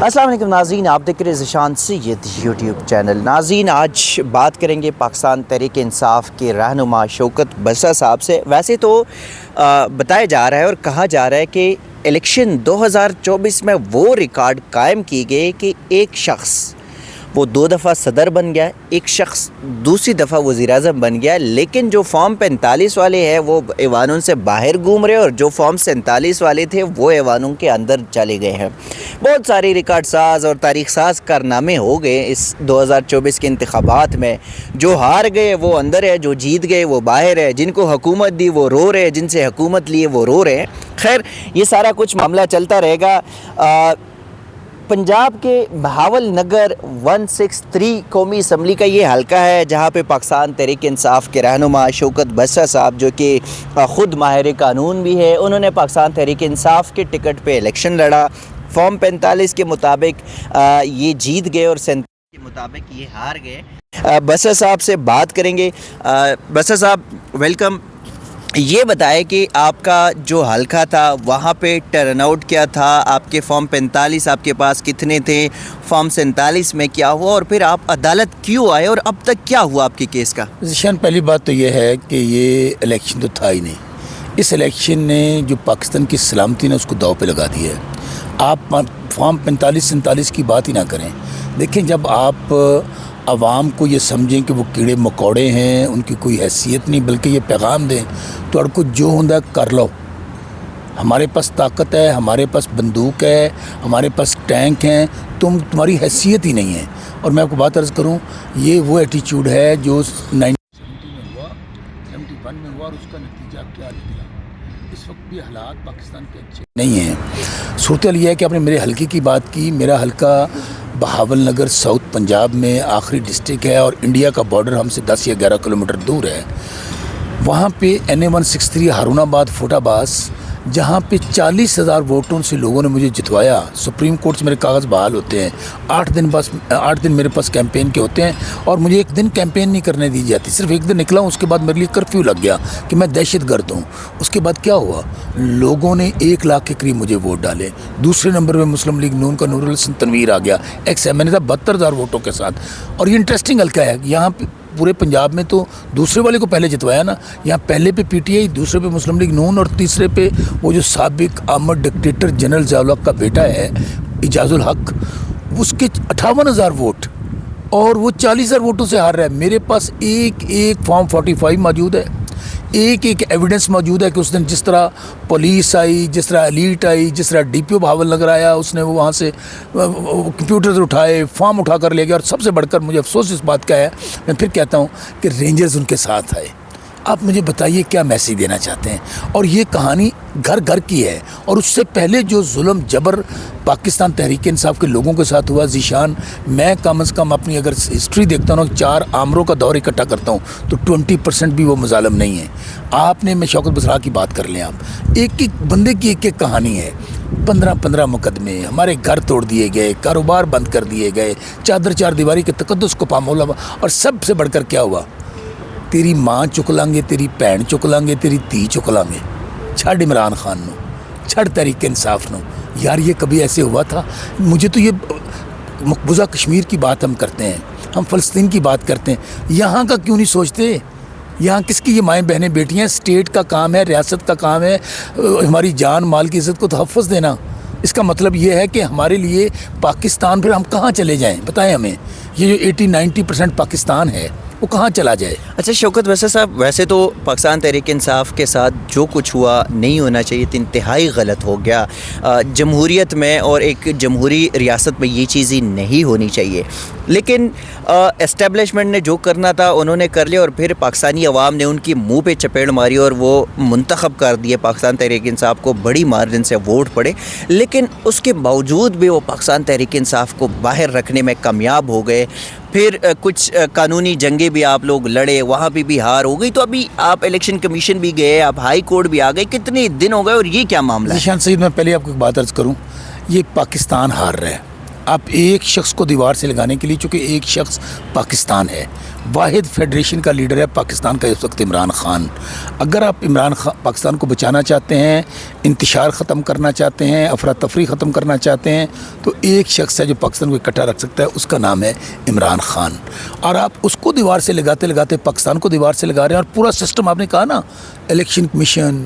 अस्सलाम वालेकुम नाज़रीन, आप देख रहे हैं ज़ीशान सैयद यूट्यूब चैनल। नाज़रीन, आज बात करेंगे पाकिस्तान तहरीक इंसाफ के रहनुमा शौकत बसरा साहब से। वैसे तो बताया जा रहा है और कहा जा रहा है कि इलेक्शन 2024 में वो रिकॉर्ड कायम की गई कि एक शख्स वो 2 दफ़ा सदर बन गया, एक शख्स दूसरी दफ़ा वज़ीर-ए-आज़म बन गया, लेकिन जो फॉर्म 45 वाले हैं वो ऐवानों से बाहर घूम रहे और जो फॉर्म 47 वाले थे वो ऐवानों के अंदर चले गए हैं। बहुत सारे रिकॉर्ड साज और तारीख साज कारनामे हो गए इस 2024 के इंतखाबात में। जो हार गए वो अंदर है, जो जीत गए वो बाहर है, जिनको हुकूमत दी वो रो रहे हैं, जिनसे हुकूमत लिए वो रो रहे हैं। खैर, ये सारा कुछ मामला चलता रहेगा। पंजाब के बहावल नगर 163 कौमी असम्बली का ये हल्का है जहाँ पे पाकिस्तान तहरीक इंसाफ के रहनुमा शौकत बसरा साहब, जो कि ख़ुद माहिर कानून भी है, उन्होंने पाकिस्तान तहरीक इंसाफ के टिकट पे इलेक्शन लड़ा। फॉर्म 45 के मुताबिक ये जीत गए और 47 के मुताबिक ये हार गए। बसरा साहब से बात करेंगे। बसरा साहब, वेलकम। ये बताएं कि आपका जो हल्का था वहाँ पे टर्नआउट क्या था, आपके फॉर्म 45 आपके पास कितने थे, फॉर्म 47 में क्या हुआ और फिर आप अदालत क्यों आए और अब तक क्या हुआ आपके केस का? ज़ीशान, पहली बात तो ये है कि ये इलेक्शन तो था ही नहीं। इस इलेक्शन ने जो पाकिस्तान की सलामती ने उसको दाव पे लगा दिया है। आप फॉर्म 45-47 की बात ही ना करें। देखें, जब आप आवाम को ये समझें कि वो कीड़े मकोड़े हैं, उनकी कोई हैसियत नहीं, बल्कि ये पैगाम दें तो अड़को जो होंदा कर लो। हमारे पास ताकत है, हमारे पास बंदूक है, हमारे पास टैंक हैं, तुम्हारी हैसियत ही नहीं है। और मैं आपको बात अर्ज़ करूं, ये वो एटीट्यूड है जो 1970 में हुआ, 71 में हुआ और उसका नतीजा क्या निकला। इस वक्त भी हालात पाकिस्तान के अच्छे नहीं हैं। सूरत यह है कि आपने मेरे हल्के की बात की। मेरा हल्का बहावल नगर साउथ पंजाब में आखिरी डिस्ट्रिक्ट है और इंडिया का बॉर्डर हमसे 10 या 11 किलोमीटर दूर है। वहाँ पे NA-163 हारूनाबाद फोटाबास, जहाँ पे 40,000 वोटों से लोगों ने मुझे जितवाया। सुप्रीम कोर्ट से मेरे कागज़ बहाल होते हैं। 8 दिन मेरे पास कैंपेन के होते हैं और मुझे एक दिन कैंपेन नहीं करने दी जाती। सिर्फ एक दिन निकला हूँ, उसके बाद मेरे लिए कर्फ्यू लग गया कि मैं दहशतगर्द हूँ। उसके बाद क्या हुआ, लोगों ने 1 लाख के करीब मुझे वोट डाले। दूसरे नंबर पर मुस्लिम लीग नून का नूरुल हसन तनवीर आ गया, मैंने था 72,000 वोटों के साथ। और ये इंटरेस्टिंग हल्का है, यहाँ पे पूरे पंजाब में तो दूसरे वाले को पहले जितवाया ना। यहाँ पहले पे PTI, दूसरे पे मुस्लिम लीग नून और तीसरे पे वो जो साबिक आमद डिक्टेटर जनरल ज़िया-उल-हक का बेटा है इजाज़ुल हक, उसके 58,000 वोट और वो 40,000 वोटों से हार रहा है। मेरे पास एक फॉर्म 45 मौजूद है, एक एविडेंस मौजूद है कि उस दिन जिस तरह पुलिस आई, जिस तरह एलीट आई, जिस तरह DPO बहावल नगर आया, उसने वो वहाँ से कंप्यूटर उठाए, फॉर्म उठा कर ले गया। और सबसे बढ़कर मुझे अफसोस इस बात का है, मैं फिर कहता हूँ कि रेंजर्स उनके साथ आए। आप मुझे बताइए क्या मैसेज देना चाहते हैं। और ये कहानी घर घर की है। और उससे पहले जो जुल्म जबर पाकिस्तान तहरीक इंसाफ के लोगों के साथ हुआ, ज़ीशान, मैं कम से कम अपनी अगर हिस्ट्री देखता हूँ, 4 आमरों का दौर इकट्ठा करता हूँ तो 20% भी वो मुजालम नहीं है। आपने, मैं शौकत बसरा की बात कर लें, आप एक बंदे की एक कहानी है। 15 मुकदमे, हमारे घर तोड़ दिए गए, कारोबार बंद कर दिए गए, चादर चार दीवारी के तकद्दुस को पामोला। और सबसे बढ़कर क्या हुआ, तेरी माँ चुक लांगे, तेरी भैन चुक लांगे, तेरी धी चुक लांगे। छड़ इमरान खान नू, छड़ तहरीक इंसाफ नू। यार, ये कभी ऐसे हुआ था? मुझे तो ये मकबूजा कश्मीर की बात हम करते हैं, हम फ़लस्तीन की बात करते हैं, यहाँ का क्यों नहीं सोचते? यहाँ किसकी ये माएँ बहनें बेटियाँ? स्टेट का काम है, रियासत का काम है हमारी जान माल की इज़्ज़त को तहफ़्फ़ुज़ देना। इसका मतलब ये है कि हमारे लिए पाकिस्तान, फिर हम कहाँ चले जाएँ? बताएं हमें। ये जो 80-90% पाकिस्तान है वो कहाँ चला जाए? अच्छा शौकत बसरा साहब, वैसे तो पाकिस्तान तहरीक इंसाफ के साथ जो कुछ हुआ नहीं होना चाहिए, तो इंतहाई गलत हो गया। जमहूरियत में और एक जमहूरी रियासत में ये चीज़ें नहीं होनी चाहिए। लेकिन एस्टेब्लिशमेंट ने जो करना था उन्होंने कर लिया और फिर पाकिस्तानी अवाम ने उनकी मुंह पे चपेट मारी और वो मुंतखब कर दिए पाकिस्तान तहरीक इंसाफ को, बड़ी मार्जिन से वोट पड़े। लेकिन उसके बावजूद भी वो पाकिस्तान तहरीक इंसाफ को बाहर रखने में कामयाब हो गए। फिर कुछ कानूनी जंगें भी आप लोग लड़े, वहाँ भी हार हो गई। तो अभी आप इलेक्शन कमीशन भी गए, आप हाई कोर्ट भी आ गए, कितने दिन हो गए और ये क्या मामला है? ज़ीशान सईद, मैं पहले आपको एक बात अर्ज़ करूँ, ये पाकिस्तान हार रहा है। آپ ایک شخص کو دیوار سے لگانے کے لیے، چونکہ ایک شخص پاکستان ہے، واحد فیڈریشن کا لیڈر ہے پاکستان کا اس وقت عمران خان. اگر آپ پاکستان کو بچانا چاہتے ہیں، انتشار ختم کرنا چاہتے ہیں، افراتفری ختم کرنا چاہتے ہیں، تو ایک شخص ہے جو پاکستان کو اکٹھا رکھ سکتا ہے، اس کا نام ہے عمران خان. اور آپ اس کو دیوار سے لگاتے لگاتے پاکستان کو دیوار سے لگا رہے ہیں. اور پورا سسٹم آپ نے کہا نا، الیکشن کمیشن،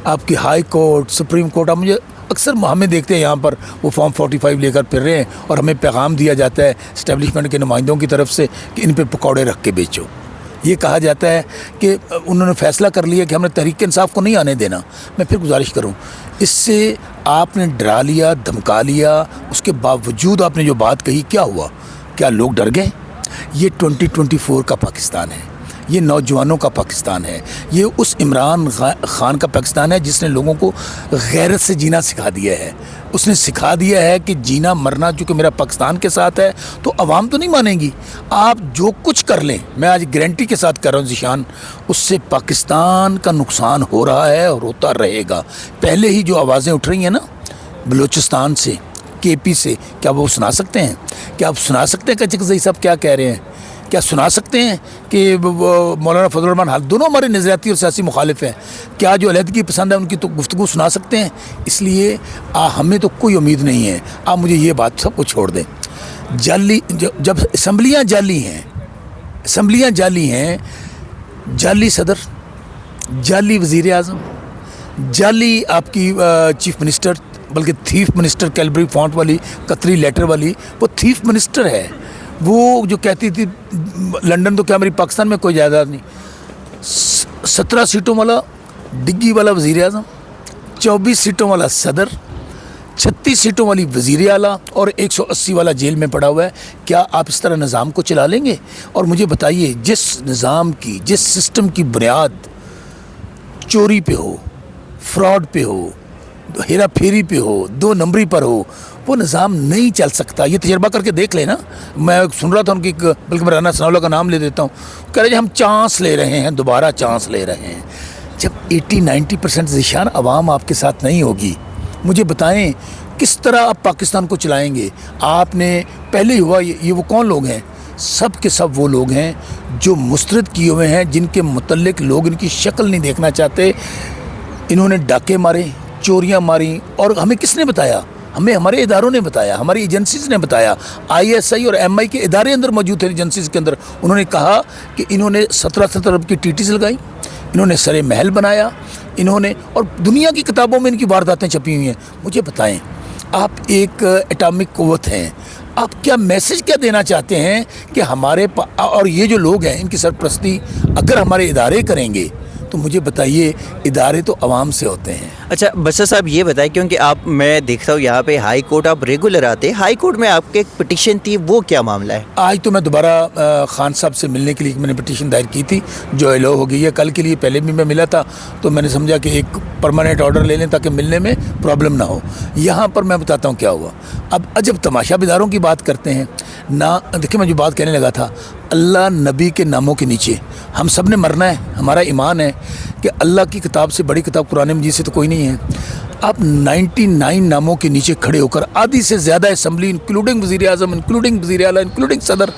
آپ کی ہائی کورٹ، سپریم کورٹ. آپ مجھے اکثر ہمیں دیکھتے ہیں یہاں پر وہ فارم 45 لے کر پھر رہے ہیں، اور ہمیں پیغام دیا جاتا ہے اسٹیبلشمنٹ کے نمائندوں کی طرف سے کہ ان پہ پکوڑے رکھ کے بیچو. یہ کہا جاتا ہے کہ انہوں نے فیصلہ کر لیا کہ ہم نے تحریک انصاف کو نہیں آنے دینا. میں پھر گزارش کروں، اس سے آپ نے ڈرا لیا، دھمکا لیا، اس کے باوجود آپ نے جو بات کہی، کیا ہوا؟ کیا لوگ ڈر گئے؟ یہ 2024 کا پاکستان ہے، یہ نوجوانوں کا پاکستان ہے، یہ اس عمران خان کا پاکستان ہے جس نے لوگوں کو غیرت سے جینا سکھا دیا ہے. اس نے سکھا دیا ہے کہ جینا مرنا چونکہ میرا پاکستان کے ساتھ ہے تو عوام تو نہیں مانے گی. آپ جو کچھ کر لیں، میں آج گارنٹی کے ساتھ کر رہا ہوں ذیشان، اس سے پاکستان کا نقصان ہو رہا ہے اور ہوتا رہے گا. پہلے ہی جو آوازیں اٹھ رہی ہیں نا بلوچستان سے، کے پی سے، کیا وہ سنا سکتے ہیں؟ کیا آپ سنا سکتے ہیں کہ چکزئی صاحب کیا کہہ رہے ہیں؟ کیا سنا سکتے ہیں کہ مولانا فضل الرحمان حال دونوں ہمارے نظریاتی اور سیاسی مخالف ہیں؟ کیا جو علیحدگی پسند ہے ان کی تو گفتگو سنا سکتے ہیں؟ اس لیے ہمیں تو کوئی امید نہیں ہے. آپ مجھے یہ بات سب کو چھوڑ دیں. جعلی جب اسمبلیاں جعلی ہیں، جعلی صدر، جعلی وزیر اعظم، جعلی آپ کی چیف منسٹر، بلکہ تھیف منسٹر، کیلبری فونٹ والی، قطری لیٹر والی، وہ تھیف منسٹر ہے. وہ جو کہتی تھی لنڈن تو کیا میری پاکستان میں کوئی جائیداد نہیں. 17 سیٹوں والا ڈگی والا وزیر اعظم، 24 سیٹوں والا صدر، 36 سیٹوں والی وزیر اعلیٰ، اور 180 والا جیل میں پڑا ہوا ہے. کیا آپ اس طرح نظام کو چلا لیں گے؟ اور مجھے بتائیے، جس نظام کی، جس سسٹم کی بنیاد چوری پہ ہو، فراڈ پہ ہو، ہیرا پھیری پہ ہو، 2 نمبری پر ہو، وہ نظام نہیں چل سکتا. یہ تجربہ کر کے دیکھ لیں نا. میں سن رہا تھا ان کی، بلکہ میں رانا ثناء اللہ کا نام لے دیتا ہوں، کہہ رہے ہیں ہم چانس لے رہے ہیں، دوبارہ چانس لے رہے ہیں. جب 80-90% ذیشان عوام آپ کے ساتھ نہیں ہوگی، مجھے بتائیں کس طرح آپ پاکستان کو چلائیں گے؟ آپ نے پہلے ہی ہوا. یہ وہ کون لوگ ہیں؟ سب کے سب وہ لوگ ہیں جو مسترد کیے ہوئے ہیں، جن کے متعلق لوگ ان کی شکل نہیں دیکھنا چاہتے. انہوں نے ڈاکے مارے، چوریاں ماری، اور ہمیں کس نے بتایا؟ ہمیں ہمارے اداروں نے بتایا، ہماری ایجنسیز نے بتایا. ISI اور MI کے ادارے اندر موجود تھے ایجنسیز کے اندر. انہوں نے کہا کہ انہوں نے 17 ارب کی TTs لگائی، انہوں نے سرے محل بنایا، انہوں نے، اور دنیا کی کتابوں میں ان کی وارداتیں چھپی ہوئی ہیں. مجھے بتائیں، آپ ایک ایٹامک قوت ہیں، آپ کیا میسج کیا دینا چاہتے ہیں کہ ہمارے اور یہ جو لوگ ہیں ان کی سرپرستی اگر ہمارے ادارے کریں گے تو مجھے بتائیے، ادارے تو عوام سے ہوتے ہیں. اچھا بشر صاحب یہ بتائیں، کیونکہ آپ، میں دیکھتا ہوں یہاں پہ ہائی کورٹ آپ ریگولر آتے، ہائی کورٹ میں آپ کے ایک پٹیشن تھی، وہ کیا معاملہ ہے؟ آج تو میں دوبارہ خان صاحب سے ملنے کے لیے میں نے پٹیشن دائر کی تھی جو ایلو ہو گئی ہے. کل کے لیے پہلے بھی میں ملا تھا تو میں نے سمجھا کہ ایک پرماننٹ آرڈر لے لیں تاکہ ملنے میں پرابلم نہ ہو. یہاں پر میں بتاتا ہوں کیا ہوا. اب عجب تماشا بیداروں کی بات کرتے ہیں نا. دیکھیں میں جو بات کہنے لگا تھا، اللہ نبی کے ناموں کے نیچے ہم سب نے مرنا ہے. ہمارا ایمان ہے کہ اللہ کی کتاب سے بڑی کتاب قرآن مجید سے تو کوئی نہیں ہے. آپ 99 ناموں کے نیچے کھڑے ہو کر آدھی سے زیادہ اسمبلی، انکلوڈنگ وزیر اعظم، انکلوڈنگ وزیر اعلیٰ، انکلوڈنگ صدر،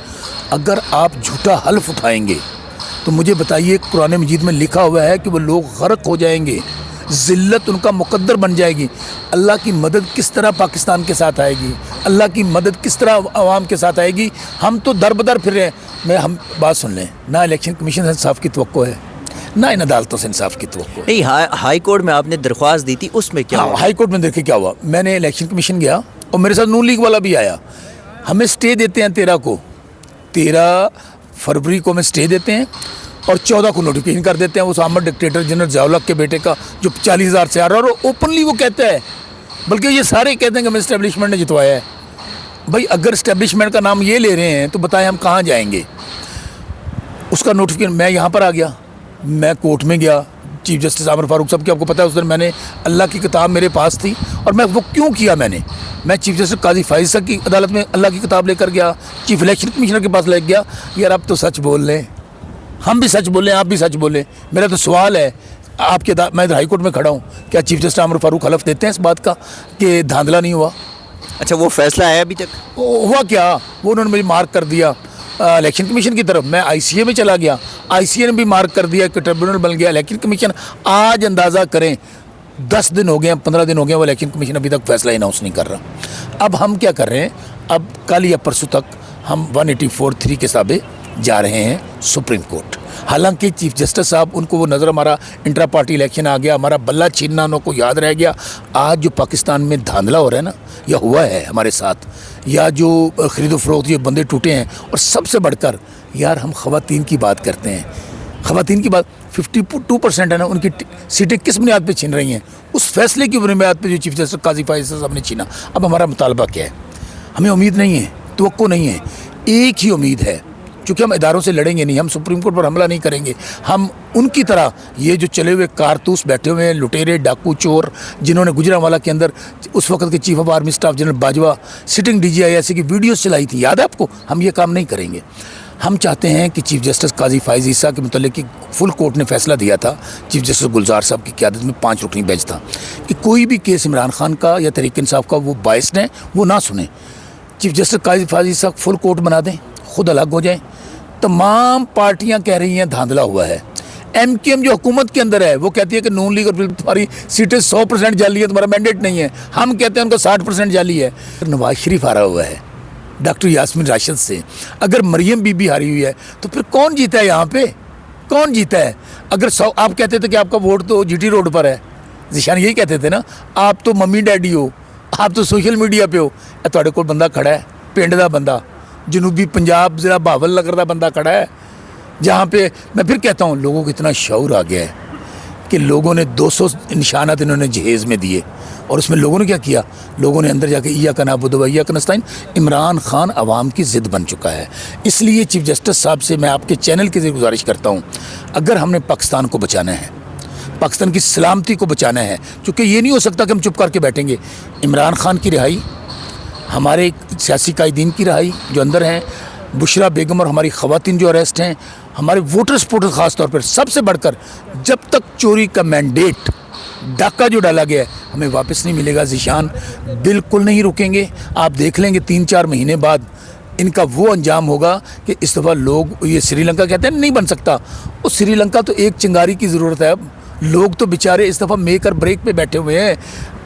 اگر آپ جھوٹا حلف اٹھائیں گے تو مجھے بتائیے، قرآن مجید میں لکھا ہوا ہے کہ وہ لوگ غرق ہو جائیں گے، ذلت ان کا مقدر بن جائے گی. اللہ کی مدد کس طرح پاکستان کے ساتھ آئے گی؟ اللہ کی مدد کس طرح عوام کے ساتھ آئے گی؟ ہم تو در بدر پھر رہے ہیں. ہم بات سن لیں، نہ الیکشن کمیشن سے انصاف کی توقع ہے، نہ ان عدالتوں سے انصاف کی توقع ہے. نہیں، ہائی کورٹ میں آپ نے درخواست دی تھی، اس میں کیا ہوا؟ ہائی کورٹ میں دیکھیں کیا ہوا. میں نے الیکشن کمیشن گیا اور میرے ساتھ نون لیگ والا بھی آیا. ہمیں سٹے دیتے ہیں 13 فروری کو ہمیں سٹے دیتے ہیں اور 14 کو نوٹیفیکیشن کر دیتے ہیں. وہ سامر ڈکٹیٹر جنرل ضیاء الحق کے بیٹے کا جو 40,000 سے آ رہا ہے، اور اوپنلی وہ کہتا ہے، بلکہ یہ سارے کہتے ہیں کہ ہمیں اسٹیبلشمنٹ نے جتوایا ہے. بھائی اگر اسٹیبلشمنٹ کا نام یہ لے رہے ہیں تو بتائیں ہم کہاں جائیں گے؟ اس کا نوٹیفیکیشن، میں یہاں پر آ گیا، میں کورٹ میں گیا. چیف جسٹس عامر فاروق صاحب کی آپ کو پتہ ہے اس دن میں نے اللہ کی کتاب میرے پاس تھی، اور میں وہ کیوں کیا، میں چیف جسٹس قاضی فائز صاحب کی عدالت میں اللہ کی کتاب لے کر گیا، چیف الیکشن کمیشنر کے پاس لے گیا. یار اب تو سچ بول لیں، ہم بھی سچ بولیں، آپ بھی سچ بولیں. میرا تو سوال ہے آپ کے، میں ادھر ہائی کورٹ میں کھڑا ہوں، کیا چیف جسٹس عامر فاروق حلف دیتے ہیں اس بات کا کہ دھاندلا نہیں ہوا؟ अच्छा, वो फैसला है अभी तक? हुआ क्या, वो उन्होंने मुझे मार्क कर दिया इलेक्शन कमीशन की तरफ, मैं आईसीए में चला गया, आईसीए ने भी मार्क कर दिया कि ट्रिब्यूनल बन गया इलेक्शन कमीशन। आज अंदाज़ा करें 10 दिन हो गए हैं, 15 दिन हो गए, वो इलेक्शन कमीशन अभी तक फैसला अनाउंस नहीं कर रहा। अब हम क्या कर रहे हैं, अब कल या परसों तक हम 184(3) के हिसाबे जा रहे हैं सुप्रीम कोर्ट। हालांकि चीफ जस्टिस साहब, उनको वो नज़र, हमारा इंट्रा पार्टी इलेक्शन आ गया, हमारा बल्ला छीनना उनको याद रह गया। आज जो पाकिस्तान में धांधला हो रहा है ना, या हुआ है हमारे साथ, या जो ख़रीदो फरोख्त, ये बंदे टूटे हैं, और सबसे बढ़कर यार हम ख़वातीन की बात करते हैं, ख़वातीन की बात 52% है ना, उनकी सीटें किस बुनियाद पे छीन रही हैं? उस फैसले की बुनियाद पे जो चीफ जस्टिस काजी फाइज साहब ने छीना। अब हमारा मुतालबा क्या है? हमें उम्मीद नहीं है, तवक्को नहीं है, एक ही उम्मीद है, क्योंकि हम इदारों से लड़ेंगे नहीं, हम सुप्रीम कोर्ट पर हमला नहीं करेंगे। हम उनकी तरह ये जो चले हुए कारतूस बैठे हुए हैं, लुटेरे, डाकू, चोर, जिन्होंने गुजरांवाला के अंदर उस वक्त के chief of army staff general Bajwa sitting DGI ऐसे की वीडियोस चलाई थी, याद है आपको? हम ये काम नहीं करेंगे। हम चाहते हैं कि चीफ जस्टिस काजी फाइज ईसा के मतलब कि फुल कोर्ट ने फैसला दिया था, चीफ जस्टिस गुलजार साहब की क़यादत में 5 रुकनी बेंच था, कि कोई भी केस इमरान खान का या तहरीक इंसाफ का वो बायस्ड है, वो ना सुने। चीफ जस्टिस काजी फाइज ईसा फुल कोर्ट बना दें, खुद अलग हो जाएं। तमाम पार्टियां कह रही हैं धांधला हुआ है। MKM जो हुकूमत के अंदर है वो कहती है कि नून लीग और तुम्हारी सीटें 100% जाली है, तुम्हारा मैंडेट नहीं है। हम कहते हैं उनका 60% जाली है। नवाज शरीफ हारा हुआ है डॉक्टर यास्मीन राशिद से। अगर मरियम बीबी हारी हुई है तो फिर कौन जीता है यहाँ पे? कौन जीता है? अगर आप कहते थे कि आपका वोट तो GT रोड पर है, जिशान यही कहते थे ना, आप तो मम्मी डैडी हो, आप तो सोशल मीडिया पे हो। ਤੁਹਾਡੇ ਕੋਲ ਬੰਦਾ खड़ा है, पिंड ਦਾ ਬੰਦਾ, जनूबी पंजाब ज़रा भावल नगर का बंदा खड़ा है, जहाँ पे मैं फिर कहता हूँ लोगों को इतना शऊर आ गया है कि लोगों ने 200 निशानात इन्होंने जहेज़ में दिए, और उसमें लोगों ने क्या किया? लोगों ने अंदर जाके इय्याका नअबुदु व इय्याका नस्तईन। इमरान खान अवाम की ज़िद बन चुका है। इसलिए चीफ जस्टिस साहब से मैं आपके चैनल के ज़रिए गुजारिश करता हूँ, अगर हमने पाकिस्तान को बचाना है, पाकिस्तान की सलामती को बचाना है, क्योंकि ये नहीं हो सकता कि हम चुप करके बैठेंगे। इमरान खान की रिहाई, हमारे सियासी कायदीन की रिहाई जो अंदर हैं, बुशरा बेगम और हमारी ख़वातीन जो अरेस्ट हैं, हमारे वोटर सपोर्टर ख़ास तौर पर, सबसे बढ़कर जब तक चोरी का मैंडेट, डाका जो डाला गया है, हमें वापस नहीं मिलेगा। ज़ीशान बिल्कुल नहीं रुकेंगे। आप देख लेंगे 3-4 महीने बाद इनका वो अंजाम होगा कि इस दफ़ा लोग, ये श्रीलंका कहते हैं नहीं बन सकता, उस श्रीलंका तो एक चिंगारी की ज़रूरत है। अब लोग तो बेचारे इस दफ़ा मेक और ब्रेक पे बैठे हुए हैं,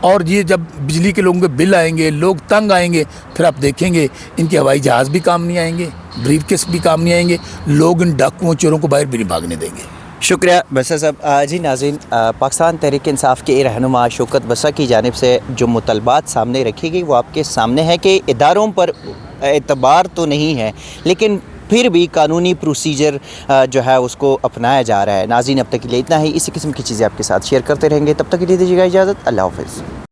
और ये जब बिजली के लोगों के बिल आएंगे, लोग तंग आएंगे, फिर आप देखेंगे इनके हवाई जहाज़ भी काम नहीं आएंगे, ब्रीफकेस भी काम नहीं आएंगे, लोग इन डाकुओं चोरों को बाहर भी नहीं भागने देंगे। शुक्रिया बसा साहब। जी नाज़रीन, पाकिस्तान तहरीक इंसाफ के रहनुमा शौकत बसा की जानिब से जो मुतलबात सामने रखी गई वो आपके सामने है कि इदारों पर एतबार तो नहीं है, लेकिन फिर भी कानूनी प्रोसीजर जो है उसको अपनाया जा रहा है। नाज़रीन, अब तक के लिए इतना ही। इसी किस्म की चीज़ें आपके साथ शेयर करते रहेंगे, तब तक के लिए दीजिएगा इजाज़त। अल्लाह हाफ़िज़।